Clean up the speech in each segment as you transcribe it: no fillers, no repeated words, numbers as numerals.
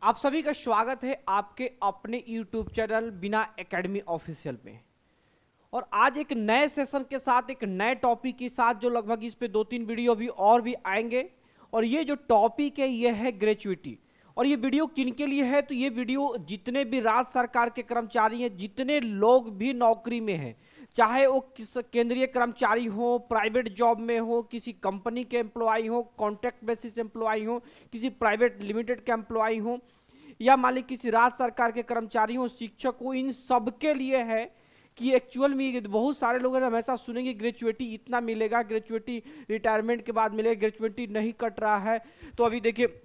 आप सभी का स्वागत है आपके अपने YouTube चैनल बिना एकेडमी ऑफिशियल में। और आज एक नए सेशन के साथ एक नए टॉपिक के साथ जो लगभग इस पे 2-3 वीडियो भी आएंगे। और ये जो टॉपिक है ये है ग्रेचुइटी। और ये वीडियो किन के लिए है? तो ये वीडियो जितने भी राज्य सरकार के कर्मचारी हैं, जितने लोग भी नौकरी में हैं, चाहे वो किस केंद्रीय कर्मचारी हो, प्राइवेट जॉब में हो, किसी कंपनी के एम्प्लॉय हो, कॉन्ट्रैक्ट बेसिस एम्प्लॉय हो, किसी प्राइवेट लिमिटेड के एम्प्लॉय हो, या मान ली किसी राज्य सरकार के कर्मचारी हो, शिक्षक हो, इन सब के लिए है कि एक्चुअल में बहुत सारे लोग हमेशा सुनेंगे ग्रेचुइटी इतना मिलेगा, ग्रेचुइटी रिटायरमेंट के बाद मिलेगा, ग्रेचुइटी नहीं कट रहा है। तो अभी देखिए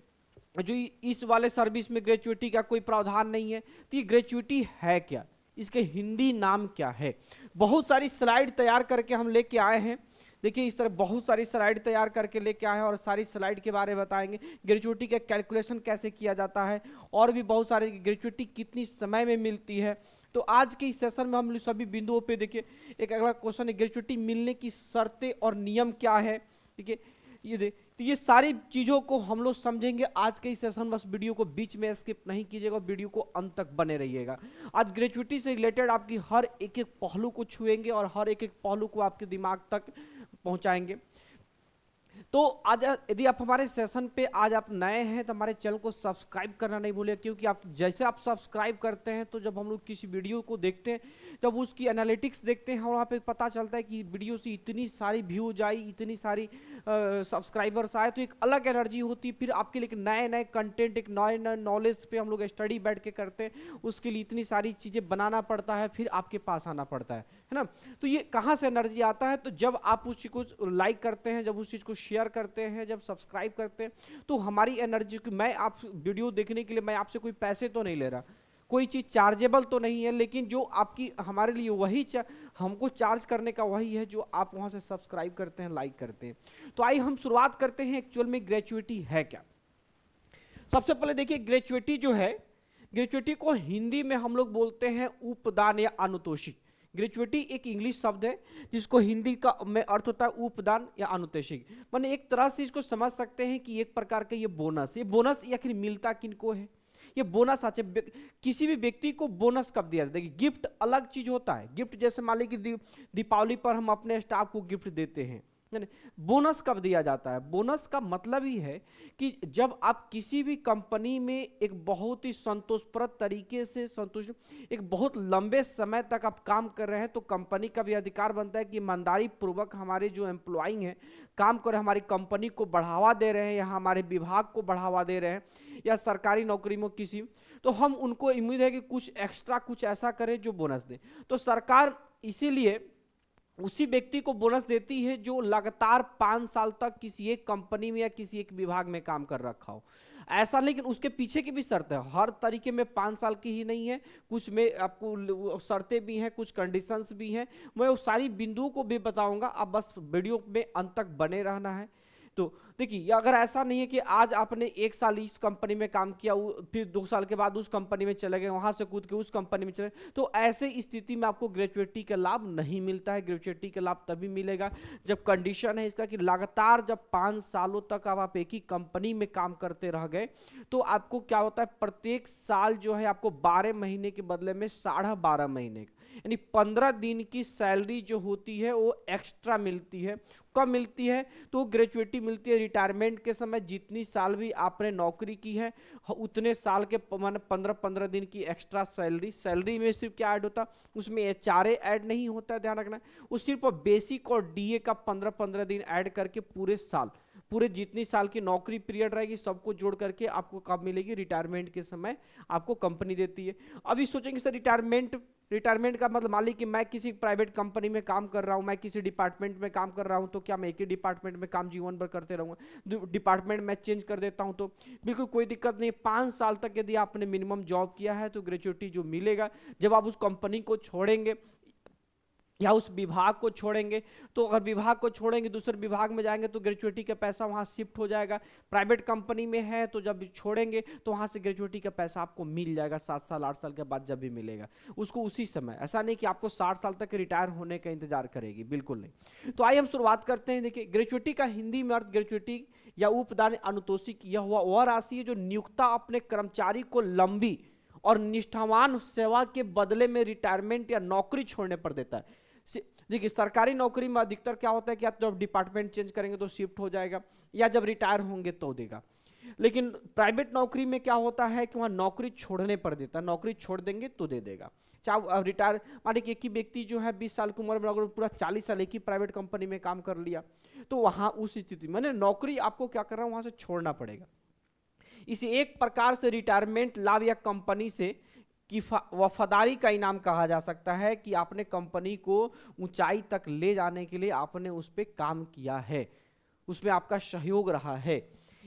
जो इस वाले सर्विस में ग्रेचुइटी का कोई प्रावधान नहीं है। तो ये ग्रेचुइटी है क्या, इसके हिंदी नाम क्या है? बहुत सारी स्लाइड तैयार करके हम लेके आए हैं। देखिए इस तरह बहुत सारी स्लाइड तैयार करके लेके आए हैं और सारी स्लाइड के बारे में बताएंगे। ग्रेचुइटी का कैलकुलेशन कैसे किया जाता है और भी बहुत सारे, ग्रेचुइटी कितनी समय में मिलती है। तो आज के इस सेशन में हम सभी बिंदुओं पे देखिए एक अगला क्वेश्चन है, ग्रेचुइटी मिलने की शर्तें और नियम क्या है। देखिए तो ये सारी चीजों को हम लोग समझेंगे आज के इस सेशन। बस वीडियो को बीच में स्किप नहीं कीजिएगा, वीडियो को अंत तक बने रहिएगा। आज ग्रेचुइटी से रिलेटेड आपकी हर एक एक पहलू को छुएंगे और हर एक एक पहलू को आपके दिमाग तक पहुंचाएंगे। तो आज यदि आप हमारे सेशन पे आज आप नए हैं तो हमारे चैनल को सब्सक्राइब करना नहीं भूलिए, क्योंकि आप जैसे आप सब्सक्राइब करते हैं तो जब हम लोग किसी वीडियो को देखते हैं, जब उसकी एनालिटिक्स देखते हैं और वहाँ पे पता चलता है कि वीडियो से इतनी सारी व्यूज आई, इतनी सारी सब्सक्राइबर्स आए, तो एक अलग एनर्जी होती है। फिर आपके लिए नए नए कंटेंट, एक नए नए नॉलेज पे हम लोग स्टडी बैठ के करते हैं, उसके लिए इतनी सारी चीज़ें बनाना पड़ता है, फिर आपके पास आना पड़ता है ना। तो ये कहाँ से एनर्जी आता है? तो जब आप उस चीज़ को लाइक करते हैं, जब उस चीज़ को शेयर करते हैं, जब सब्सक्राइब करते हैं, तो हमारी एनर्जी की, मैं आप वीडियो देखने के लिए मैं आपसे कोई पैसे तो नहीं ले रहा, कोई चीज़ चार्जेबल तो नहीं है, लेकिन जो आपकी हमारे लिए वही हमको चार्ज करने का वही है जो आप वहाँ से सब्सक्राइब करते हैं, लाइक करते हैं। तो आइए हम शुरुआत करते हैं एक्चुअल में ग्रेचुइटी है क्या। सबसे पहले देखिए ग्रेचुइटी जो है, ग्रेचुइटी को हिंदी में हम लोग बोलते हैं उपदान या अनुतोषिक। ग्रेचुइटी एक इंग्लिश शब्द है जिसको हिंदी का में अर्थ होता है उपदान या अनुतोषिक। माने एक तरह से इसको समझ सकते हैं कि एक प्रकार का ये बोनस आखिर मिलता किनको है? ये बोनस अच्छा किसी भी व्यक्ति को बोनस कब दिया जाता है? गिफ्ट अलग चीज होता है। गिफ्ट जैसे मान ली कि दीपावली पर हम अपने स्टाफ को गिफ्ट देते हैं। बोनस कब दिया जाता है? बोनस का मतलब ही है कि जब आप किसी भी कंपनी में एक बहुत ही संतोषप्रद तरीके से एक बहुत लंबे समय तक आप काम कर रहे हैं, तो कंपनी का भी अधिकार बनता है कि ईमानदारी पूर्वक हमारे जो एम्प्लॉई हैं काम कर, हमारी कंपनी को बढ़ावा दे रहे हैं या हमारे विभाग को बढ़ावा दे रहे हैं या सरकारी नौकरी में किसी, तो हम उनको उम्मीद है कि कुछ एक्स्ट्रा कुछ ऐसा करें जो बोनस दे। तो सरकार इसीलिए उसी व्यक्ति को बोनस देती है जो लगातार 5 साल तक किसी एक कंपनी में या किसी एक विभाग में काम कर रखा हो। ऐसा, लेकिन उसके पीछे की भी शर्त है, हर तरीके में 5 साल की ही नहीं है, कुछ में आपको शर्तें भी हैं, कुछ कंडीशंस भी हैं। मैं वो सारी बिंदुओं को भी बताऊंगा, अब बस वीडियो में अंत तक बने रहना है। तो देखिए अगर ऐसा नहीं है कि आज आपने 1 साल इस कंपनी में काम किया, फिर 2 साल के बाद उस कंपनी में चले गए, वहां से कूद के उस कंपनी में चले, तो ऐसे स्थिति में आपको ग्रेचुइटी का लाभ नहीं मिलता है। ग्रेचुइटी का लाभ तभी मिलेगा जब कंडीशन है इसका कि लगातार जब 5 सालों तक आप एक ही कंपनी में काम करते रह गए, तो आपको क्या होता है, प्रत्येक साल जो है आपको 12 महीने के बदले में 12.5 महीने यानी 15 दिन की सैलरी जो होती है वो एक्स्ट्रा मिलती है। कब मिलती है? तो ग्रेचुइटी मिलती है रिटायरमेंट के समय। जितनी साल भी आपने नौकरी की है उतने साल के माने 15-15 दिन की एक्स्ट्रा सैलरी में सिर्फ क्या ऐड होता, उसमें एचआरए ऐड नहीं होता है, ध्यान रखना। उस सिर्फ बेसिक और डीए का 15-15 दिन ऐड करके पूरे साल, पूरे जितनी साल की नौकरी पीरियड रहेगी सबको जोड़ करके आपको कब मिलेगी? रिटायरमेंट के समय आपको कंपनी देती है। अभी सोचेंगे सर रिटायरमेंट का मतलब, मान ली कि मैं किसी प्राइवेट कंपनी में काम कर रहा हूं, मैं किसी डिपार्टमेंट में काम कर रहा हूं, तो क्या मैं एक ही डिपार्टमेंट में काम जीवन भर करते रहूंगा? डिपार्टमेंट मैं चेंज कर देता हूं तो बिल्कुल कोई दिक्कत नहीं। 5 साल तक यदि आपने मिनिमम जॉब किया है तो ग्रेचुइटी जो मिलेगा, जब आप उस कंपनी को छोड़ेंगे या उस विभाग को छोड़ेंगे, तो अगर विभाग को छोड़ेंगे दूसरे विभाग में जाएंगे तो ग्रेचुइटी का पैसा वहां शिफ्ट हो जाएगा। प्राइवेट कंपनी में है तो जब छोड़ेंगे तो वहां से ग्रेचुइटी का पैसा आपको मिल जाएगा 7 साल 8 साल के बाद जब भी मिलेगा उसको उसी समय। ऐसा नहीं कि आपको 60 साल तक रिटायर होने का इंतजार करेगी, बिल्कुल नहीं। तो आइए हम शुरुआत करते हैं। देखिए ग्रेचुइटी का हिंदी में अर्थ ग्रेचुइटी या उपदान अनुतोषिक यह हुआ वह राशि है जो नियोक्ता अपने कर्मचारी को लंबी और निष्ठावान सेवा के बदले में रिटायरमेंट या नौकरी छोड़ने पर देता है। देखिए सरकारी नौकरी में अधिकतर क्या होता है कि आप जब डिपार्टमेंट चेंज करेंगे तो शिफ्ट हो जाएगा, या जब रिटायर होंगे तो देगा। लेकिन प्राइवेट नौकरी में क्या होता है कि वहां नौकरी छोड़ने पर देता है, नौकरी छोड़ देंगे तो दे देगा। चाहे रिटायर मान लीजिए एक ही व्यक्ति जो है 20 साल की उम्र में अगर पूरा 40 साल एक ही प्राइवेट कंपनी में काम कर लिया तो वहां उस स्थिति में नौकरी आपको क्या करना है वहां से छोड़ना पड़ेगा। इसे एक प्रकार से रिटायरमेंट लाभ या कंपनी से कि वफादारी का इनाम कहा जा सकता है कि आपने कंपनी को ऊंचाई तक ले जाने के लिए आपने उस पर काम किया है, उसमें आपका सहयोग रहा है।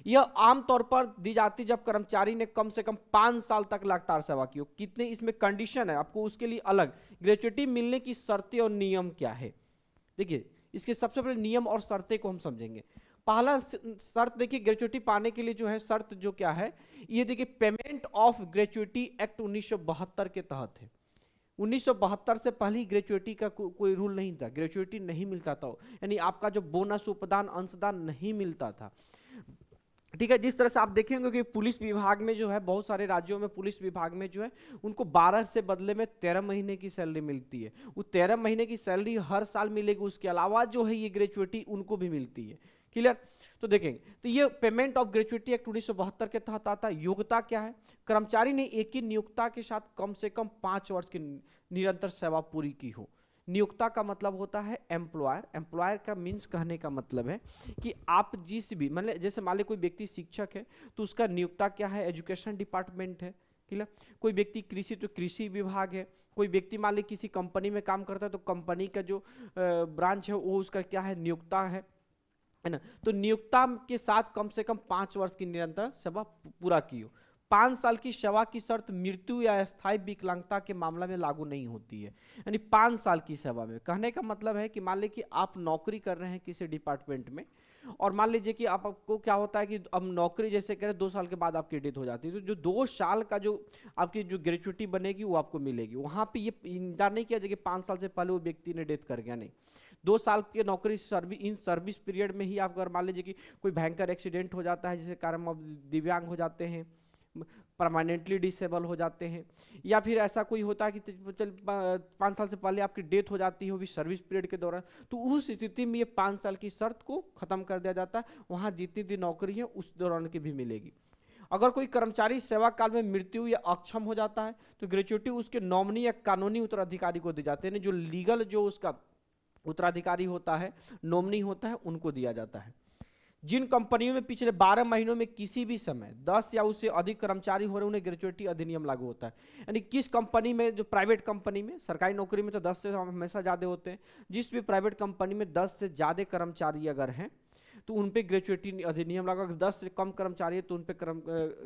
यह आमतौर पर दी जाती जब कर्मचारी ने कम से कम 5 साल तक लगातार सेवा की हो। कितने इसमें कंडीशन है आपको उसके लिए अलग। ग्रेचुइटी मिलने की शर्तें और नियम क्या है, देखिए इसके सबसे पहले नियम और शर्तें को हम समझेंगे। पहला शर्त देखिए ग्रेचुइटी पाने के लिए जो है शर्त जो क्या है, ये देखिए पेमेंट ऑफ ग्रेचुइटी एक्ट 1972 के तहत है। 1972 से पहले ग्रेचुइटी का कोई रूल नहीं था, ग्रेचुइटी नहीं मिलता था, यानी आपका जो बोनस उपदान अंशदान नहीं मिलता था। ठीक है, जिस तरह से आप देखेंगे कि पुलिस विभाग में जो है बहुत सारे राज्यों में पुलिस विभाग में जो है उनको 12 से बदले में 13 महीने की सैलरी मिलती है। वो 13 महीने की सैलरी हर साल मिलेगी, उसके अलावा जो है ये ग्रेचुइटी उनको भी मिलती है। क्लियर। तो देखेंगे तो ये पेमेंट ऑफ ग्रेचुइटी एक्ट 1972 के तहत आता है। योग्यता क्या है, कर्मचारी ने एक ही नियोक्ता के साथ कम से कम 5 वर्ष की निरंतर सेवा पूरी की हो। नियोक्ता का मतलब होता है एम्प्लॉयर। एम्प्लॉयर का मीन्स कहने का मतलब है कि आप जिस भी मतलब जैसे मान लीजिए कोई व्यक्ति शिक्षक है तो उसका नियोक्ता क्या है, एजुकेशन डिपार्टमेंट है। क्लियर। कोई व्यक्ति कृषि तो कृषि विभाग है। कोई व्यक्ति मान लीजिए किसी कंपनी में काम करता है तो कंपनी का जो ब्रांच है वो उसका क्या है, नियोक्ता है ना। तो नियोक्ता के साथ कम से कम 5 वर्ष की निरंतर सेवा पूरा की हो। 5 साल की सेवा की शर्त मृत्यु या स्थायी विकलांगता के मामला में लागू नहीं होती है। यानी 5 साल की सेवा में कहने का मतलब है कि मान लीजिए कि आप नौकरी कर रहे हैं किसी डिपार्टमेंट में और मान लीजिए कि आपको क्या होता है कि अब नौकरी जैसे करें 2 साल के बाद आपकी डेथ हो जाती है तो जो 2 साल का जो आपकी जो ग्रेचुइटी बनेगी वो आपको मिलेगी। वहां पे ये इंतजार नहीं किया जाए कि 5 साल से पहले वो व्यक्ति ने डेथ कर गया, नहीं। 2 साल की नौकरी सर्विस पीरियड में ही आप अगर मान लीजिए कि कोई भयंकर एक्सीडेंट हो जाता है जिसके कारण आप दिव्यांग हो जाते हैं, परमानेंटली डिसेबल हो जाते हैं, या फिर ऐसा कोई होता है कि चल 5 साल से पहले आपकी डेथ हो जाती है वो भी सर्विस पीरियड के दौरान, तो उस स्थिति में ये 5 साल की शर्त को खत्म कर दिया जाता है। वहां जितनी दिन नौकरी है उस दौरान की भी मिलेगी। अगर कोई कर्मचारी सेवा काल में मृत्यु या अक्षम हो जाता है तो ग्रेचुइटी उसके नॉमिनी या कानूनी उत्तराधिकारी को दी जाती है। जो लीगल जो उसका उत्तराधिकारी होता है, नॉमिनी होता है, उनको दिया जाता है। जिन कंपनियों में पिछले 12 महीनों में किसी भी समय 10 या उससे अधिक कर्मचारी हो रहे उन्हें ग्रेचुइटी अधिनियम लागू होता है। यानी किस कंपनी में, जो प्राइवेट कंपनी में, सरकारी नौकरी में तो 10 से हमेशा ज़्यादा होते हैं, जिस भी प्राइवेट कंपनी में 10 से ज़्यादा कर्मचारी अगर हैं तो उन पे ग्रेचुइटी अधिनियम लगा। 10 से कम कर्मचारी है तो उन पे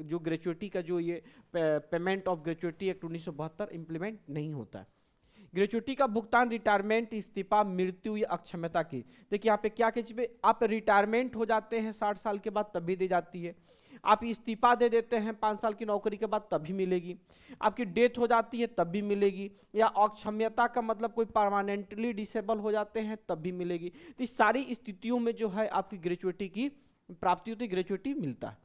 जो ग्रेचुइटी का जो ये payment of gratuity act 1972 implement नहीं होता है। ग्रेचुइटी का भुगतान रिटायरमेंट, इस्तीफा, मृत्यु या अक्षमता की, देखिए यहाँ पे क्या कीजिए, आप रिटायरमेंट हो जाते हैं 60 साल के बाद तभी दी जाती है। आप इस्तीफा दे देते हैं 5 साल की नौकरी के बाद तभी मिलेगी। आपकी डेथ हो जाती है तब भी मिलेगी, या अक्षमता का मतलब कोई परमानेंटली डिसेबल हो जाते हैं तब भी मिलेगी। तो इस सारी स्थितियों में जो है आपकी ग्रेचुइटी की प्राप्ति होती है, ग्रेचुइटी मिलता है।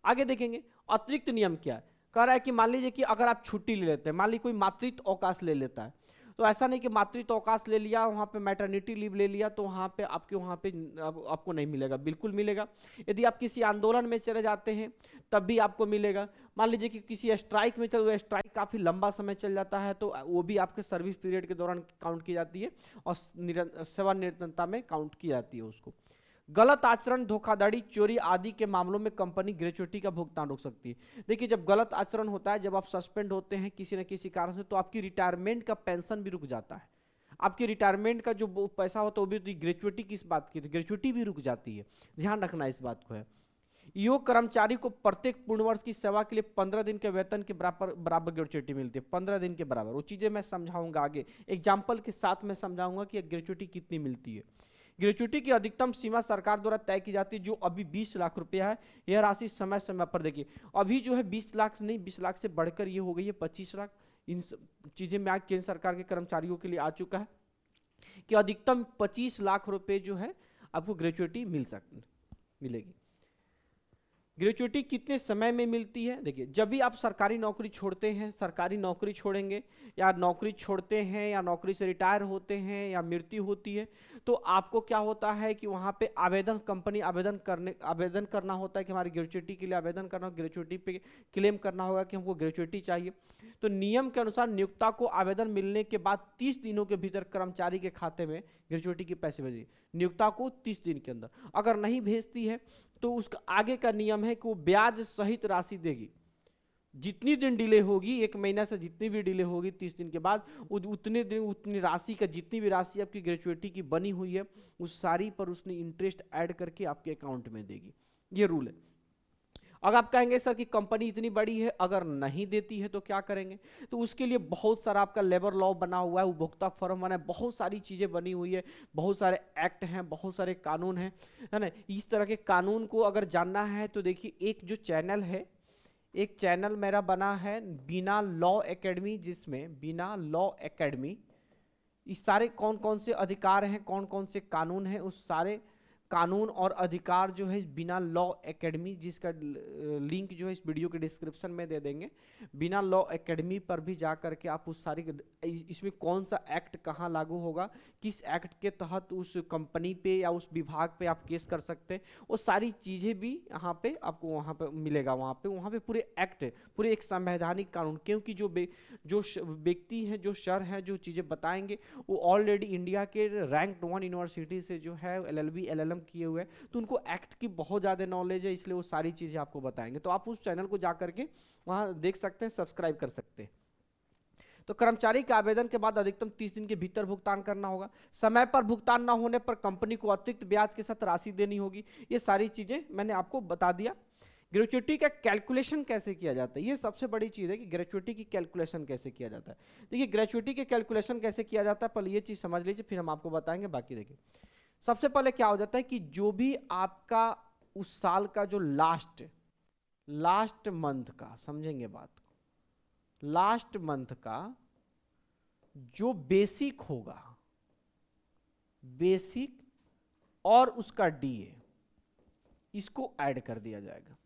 आगे देखेंगे अतिरिक्त नियम क्या है। कह रहा है कि मान लीजिए कि अगर आप छुट्टी ले लेते हैं, मान लीजिए कोई मातृत्व अवकाश ले लेता है, तो ऐसा नहीं कि मातृत्व अवकाश ले लिया, वहाँ पे मैटरनिटी लीव ले लिया तो वहाँ पे आपको नहीं मिलेगा, बिल्कुल मिलेगा। यदि आप किसी आंदोलन में चले जाते हैं तब भी आपको मिलेगा। मान लीजिए कि किसी स्ट्राइक में चल, स्ट्राइक काफ़ी लंबा समय चल जाता है तो वो भी आपके सर्विस पीरियड के दौरान काउंट की जाती है और सेवानिवृत्तता में काउंट की जाती है उसको। गलत आचरण, धोखाधड़ी, चोरी आदि के मामलों में कंपनी ग्रेचुइटी का भुगतान रोक सकती है। देखिए जब गलत आचरण होता है, जब आप सस्पेंड होते हैं किसी न किसी कारण से, तो आपकी रिटायरमेंट का पेंशन भी रुक जाता है। आपकी रिटायरमेंट का जो पैसा होता है वो भी, ग्रेचुइटी किस बात की, तो ग्रेचुइटी भी रुक जाती है। ध्यान रखना इस बात को है। ईओ कर्मचारी को प्रत्येक पूर्ण वर्ष की सेवा के लिए 15 दिन के वेतन के बराबर ग्रेच्युटी मिलती है। 15 दिन के बराबर, वो चीजें मैं समझाऊंगा आगे, एग्जाम्पल के साथ मैं समझाऊंगा कि ग्रेच्युटी कितनी मिलती है। ग्रेच्युटी की अधिकतम सीमा सरकार द्वारा तय की जाती है, जो अभी 20 लाख रुपया है। यह राशि समय समय पर देखिए, अभी जो है 20 लाख नहीं, 20 लाख से बढ़कर ये हो गई है 25 लाख। इन चीजें में आज केंद्र सरकार के कर्मचारियों के लिए आ चुका है कि अधिकतम 25 लाख रुपए जो है आपको ग्रेच्युटी मिलेगी। ग्रेच्युटी कितने समय में मिलती है? देखिए, जब भी आप सरकारी नौकरी छोड़ते हैं, सरकारी नौकरी छोड़ेंगे या नौकरी छोड़ते हैं या नौकरी से रिटायर होते हैं या मृत्यु होती है, तो आपको क्या होता है कि वहाँ पे कंपनी आवेदन करना होता है कि हमारी ग्रेच्युटी के लिए आवेदन करना, ग्रेच्युटी पे क्लेम करना होगा कि हमको ग्रेच्युटी चाहिए। तो नियम के अनुसार नियोक्ता को आवेदन मिलने के बाद 30 दिनों के भीतर कर्मचारी के खाते में ग्रेच्युटी के पैसे भेजिए। नियोक्ता को 30 दिन के अंदर, अगर नहीं भेजती है तो उसका आगे का नियम है कि वो ब्याज सहित राशि देगी। जितनी दिन डिले होगी, 1 महीना से जितनी भी डिले होगी 30 दिन के बाद, उतने दिन उतनी राशि का, जितनी भी राशि आपकी ग्रेच्युटी की बनी हुई है उस सारी पर उसने इंटरेस्ट ऐड करके आपके अकाउंट में देगी। ये रूल है। अगर आप कहेंगे सर कि कंपनी इतनी बड़ी है, अगर नहीं देती है तो क्या करेंगे, तो उसके लिए बहुत सारा आपका लेबर लॉ बना हुआ है, उपभोक्ता फर्म बना है, बहुत सारी चीज़ें बनी हुई है, बहुत सारे एक्ट हैं, बहुत सारे कानून हैं, है ना। इस तरह के कानून को अगर जानना है तो देखिए, एक जो चैनल है, एक चैनल मेरा बना है बिना लॉ एकेडमी, जिसमें बिना लॉ एकेडमी इस सारे कौन कौन से अधिकार हैं, कौन कौन से कानून हैं, उस सारे कानून और अधिकार जो है बिना लॉ एकेडमी, जिसका लिंक जो है इस वीडियो के डिस्क्रिप्शन में दे देंगे। बिना लॉ एकेडमी पर भी जा करके आप उस सारी, इसमें कौन सा एक्ट कहाँ लागू होगा, किस एक्ट के तहत उस कंपनी पे या उस विभाग पे आप केस कर सकते हैं, वो सारी चीज़ें भी यहाँ पे आपको वहाँ पे मिलेगा। वहाँ पे पूरे एक्ट, पूरे एक संवैधानिक कानून, क्योंकि जो व्यक्ति हैं, जो सर हैं, जो चीज़ें बताएंगे वो ऑलरेडी इंडिया के रैंक्ड 1 यूनिवर्सिटी से जो है LLB LLM किए हुए हैं, तो उनको एक्ट की बहुत ज़्यादा नॉलेज है, इसलिए वो सारी चीज़ें आपको बताएंगे। तो आप उस चैनल को जा करके वहाँ देख सकते हैं, सब्सक्राइब कर सकते हैं। तो कर्मचारी के आवेदन के बाद अधिकतम 30 दिन के भीतर भुगतान करना होगा। समय पर भुगतान न होने पर कंपनी को अतिरिक्त ब्याज के साथ राशि देनी होगी। ये सारी चीज़ें मैंने आपको बता दिया। ग्रेच्युटी का कैलकुलेशन कैसे किया जाता है, ये सबसे बड़ी चीज़ है कि ग्रेच्युटी की कैलकुलेशन कैसे किया जाता है। देखिए, ग्रेच्युटी के कैलकुलेशन कैसे किया जाता है, पहले ये चीज़ समझ लीजिए, फिर हम आपको बताएंगे बाकी। देखिए, सबसे पहले क्या हो जाता है कि जो भी आपका उस साल का जो लास्ट मंथ का, समझेंगे बात को, लास्ट मंथ का जो बेसिक होगा, बेसिक और उसका डीए, इसको ऐड कर दिया जाएगा।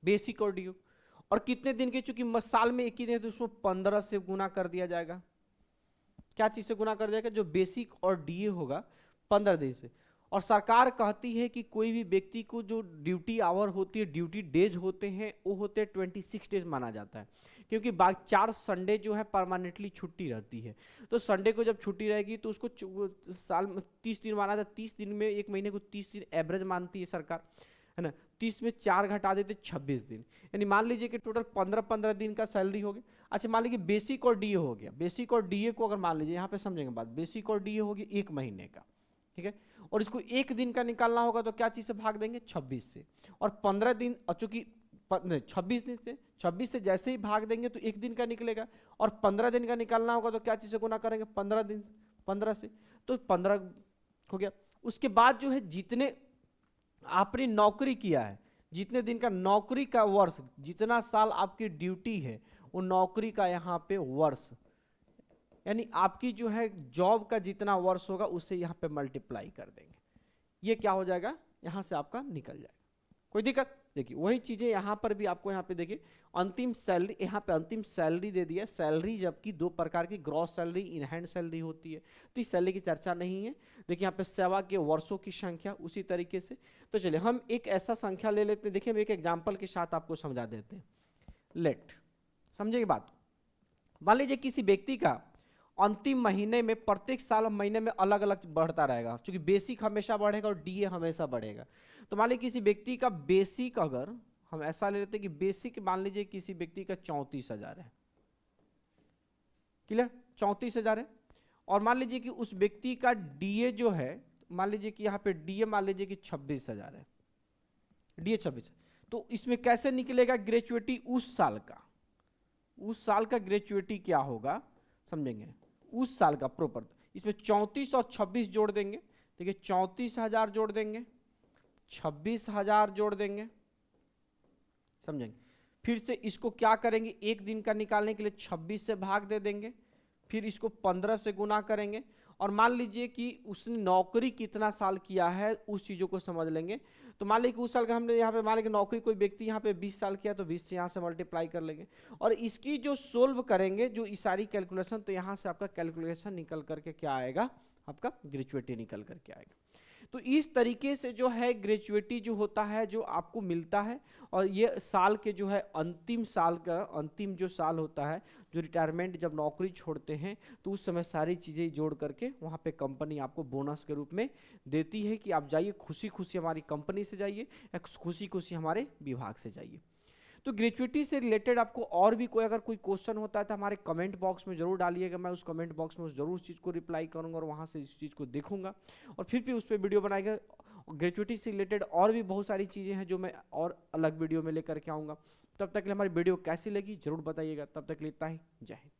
बेसिक और डीए, और कितने दिन के, चूंकि साल में एक ही दिन तो उसको 15 से गुना कर दिया जाएगा। क्या चीज से गुना कर दिया जाएगा? जो बेसिक और डीए होगा 15 दिन से। और सरकार कहती है कि कोई भी व्यक्ति को जो ड्यूटी आवर होती है, ड्यूटी डेज होते हैं, वो होते हैं 26 डेज माना जाता है, क्योंकि 4 संडे जो है परमानेंटली छुट्टी रहती है। तो संडे को जब छुट्टी रहेगी तो उसको साल में 30 दिन माना था। 30 दिन में, एक महीने को 30 दिन एवरेज मानती है सरकार, है ना। 30 में 4 घटा देते 26 दिन, यानी मान लीजिए कि टोटल 15-15 दिन का सैलरी हो गया। अच्छा, मान लीजिए बेसिक और डीए हो गया। बेसिक और डीए को अगर मान लीजिए, यहाँ पे समझेंगे बात, बेसिक और डीए हो गया 1 महीने का, ठीक है। और इसको 1 दिन का निकालना होगा तो क्या चीज से भाग देंगे? 26 से। और 15 दिन, चूंकि 26 दिन से, 26 से जैसे ही भाग देंगे तो 1 दिन का निकलेगा। और 15 दिन का निकालना होगा तो क्या चीज से गुना करेंगे? 15 से, तो 15 हो गया। उसके बाद जो है जितने आपने नौकरी किया है, जितने दिन का नौकरी का वर्ष, जितना साल आपकी ड्यूटी है, वो नौकरी का यहाँ पे वर्ष, यानी आपकी जो है जॉब का जितना वर्ष होगा उससे यहाँ पे मल्टीप्लाई कर देंगे। ये क्या हो जाएगा? यहाँ से आपका निकल जाएगा। कोई दिक्कत? देखिए, वही चीजें यहाँ पर भी आपको, यहाँ पे देखिए अंतिम सैलरी, यहाँ पे अंतिम सैलरी दे दिया। सैलरी जबकि 2 प्रकार की, gross salary, in hand salary होती है, तो इस सैलरी की चर्चा नहीं है। देखिए यहाँ पे सेवा के वर्षों की संख्या उसी तरीके से। तो चलिए हम एक ऐसा संख्या ले लेते हैं। देखिए, हम एक एग्जाम्पल के साथ आपको समझा देते हैं। लेट, समझिए बात। मान लीजिए किसी व्यक्ति का अंतिम महीने में, प्रत्येक साल महीने में अलग अलग बढ़ता रहेगा, क्योंकि बेसिक हमेशा बढ़ेगा और डीए हमेशा बढ़ेगा। तो मान लीजिए किसी व्यक्ति का बेसिक, अगर हम ऐसा ले लेते हैं कि बेसिक मान लीजिए किसी व्यक्ति का 34,000 है, क्लियर, 34,000 है। और मान लीजिए कि उस व्यक्ति का डीए जो है, मान लीजिए कि यहाँ पे डीए मान लीजिए कि 26,000 है, DA 26। तो इसमें कैसे निकलेगा ग्रेजुएटी उस साल का, उस साल का ग्रेजुएटी क्या होगा समझेंगे, उस साल का प्रॉपर। इसमें 34 और 26 जोड़ देंगे, देखिए 34,000 जोड़ देंगे, 26,000 जोड़ देंगे, समझेंगे। फिर से इसको क्या करेंगे, एक दिन का निकालने के लिए 26 से भाग दे देंगे, फिर इसको 15 से गुना करेंगे, और मान लीजिए कि उसने नौकरी कितना साल किया है उस चीज़ों को समझ लेंगे। तो मान लीजिए कि उस साल का हमने यहाँ पे मान लीजिए नौकरी कोई व्यक्ति यहाँ पे 20 साल किया, तो 20 से यहाँ से मल्टीप्लाई कर लेंगे, और इसकी जो सोल्व करेंगे जो इस सारी कैलकुलेशन, तो यहाँ से आपका कैलकुलेशन निकल करके क्या आएगा, आपका ग्रेजुएटी निकल करके आएगा। तो इस तरीके से जो है ग्रेजुएटी जो होता है जो आपको मिलता है, और ये साल के जो है अंतिम साल का अंतिम जो साल होता है, जो रिटायरमेंट जब नौकरी छोड़ते हैं, तो उस समय सारी चीज़ें जोड़ करके वहाँ पे कंपनी आपको बोनस के रूप में देती है कि आप जाइए खुशी खुशी हमारी कंपनी से जाइए, या खुशी खुशी हमारे विभाग से जाइए। तो ग्रेजुएटी से रिलेटेड आपको और भी कोई अगर कोई क्वेश्चन होता है तो हमारे कमेंट बॉक्स में जरूर डालिएगा, मैं उस कमेंट बॉक्स में जरूर उस चीज़ को रिप्लाई करूंगा और वहाँ से इस चीज़ को देखूंगा और फिर भी उस पर वीडियो बनाएगा। ग्रेजुएटी से रिलेटेड और भी बहुत सारी चीज़ें हैं जो मैं और अलग वीडियो में लेकर के आऊँगा। तब तक के लिए हमारी वीडियो कैसी लगी जरूर बताइएगा। तब तक के लिए इतना ही, जय हिंद।